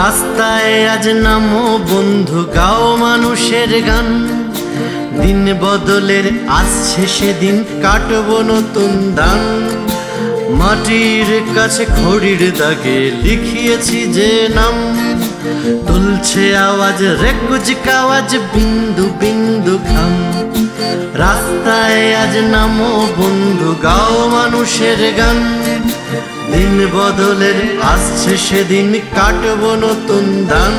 রাস্তায় আজ নামো বন্ধু, গাও মানুষের গান। দিন বদলের আসছে সেদিন, কাটবো নতুন দান। মাটির কাছে খড়ির দাগে লিখিয়েছি যে নাম, তুলছে আওয়াজ রেকুজ কাওয়াজ, বিন্দু বিন্দু ঘাম। রাস্তায় আজ নামো বন্ধু, গাও মানুষের গান। দিন বদলের আসছে সেদিন, কাটবো নতুন দান।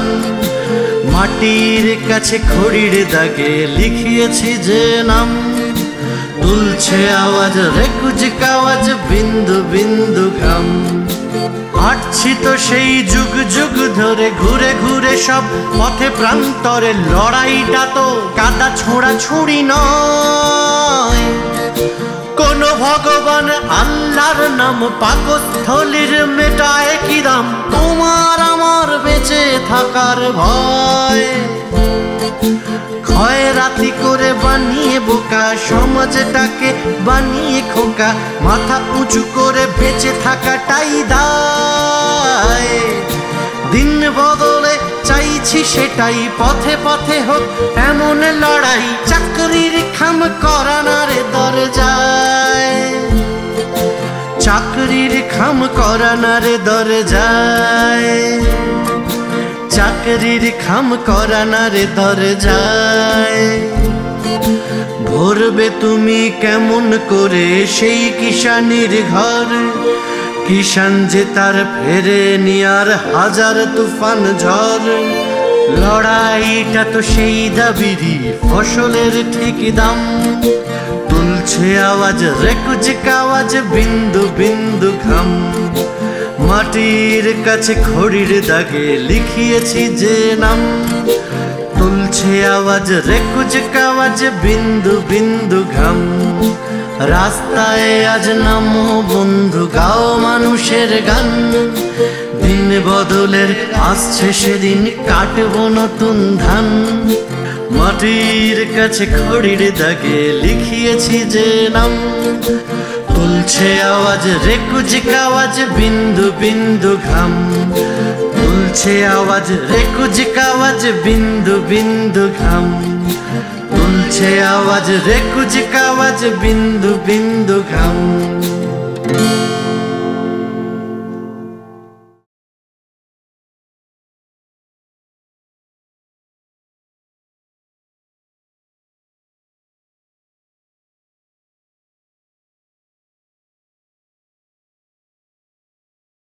মাটির কাছে খড়ির দাগে লিখিয়েছি যে নাম, তুলছে আওয়াজ রেকুজ কাওয়াজ, বিন্দু বিন্দু ঘাম। হাঁটছি তো সেই যুগ যুগ ধরে, ঘুরে ঘুরে সব পথে প্রান্তরে। লড়াইটা তো কাদা ছোঁড়া ছুড়ি নয়, কোন ভগবান আল্লাহর নাম পাকস্থলীর মেটায় কি দাম। তোমার আমার বেঁচে থাকার ভয়, খয়রাতি করে বানিয়ে বোকা, সমাজটাকে বানিয়ে খোকা। মাথা উঁচু করে বেঁচে থাকাটাই দায়। দিন বদলে চাইছি সেটাই, পথে পথে হোক এমন লড়াই। চাকরির খাম করানার দরজায়, চাকরির খাম করানার দরজায়, চাকরির খাম করানার দরজায়। ভরবে তুমি কেমন করে সেই কিষানির ঘর, কিষান যে তার ফেরে নিয়ার হাজার তুফান ঝড়। লড়াইটা তো সেই দাবিরই, ফসলের ঠিক দাম। তুলছে আওয়াজ রেকুজ কাওয়াজ, বিন্দু বিন্দু ঘাম। মাটির কাছে খড়ির দাগে লিখিয়েছি যে নাম, তুলছে আওয়াজ রেকুজ কাওয়াজ, বিন্দু বিন্দু ঘাম। রাস্তায় আজ নামো বন্ধু, গাও মানুষের গান। দিন বদলের আসছে সেদিন, কাটবো নতুন ধান। মাটির কাছে খড়ির দাগে লিখিয়েছি যে নাম, তুলছে আওয়াজ রেকুজ কাওয়াজ, বিন্দু বিন্দু ঘাম। তুলছে আওয়াজ রেকুজ কাওয়াজ, বিন্দু বিন্দু ঘাম। তুলছে আওয়াজ রেকুজ কাওয়াজ, বিন্দু বিন্দু ঘাম।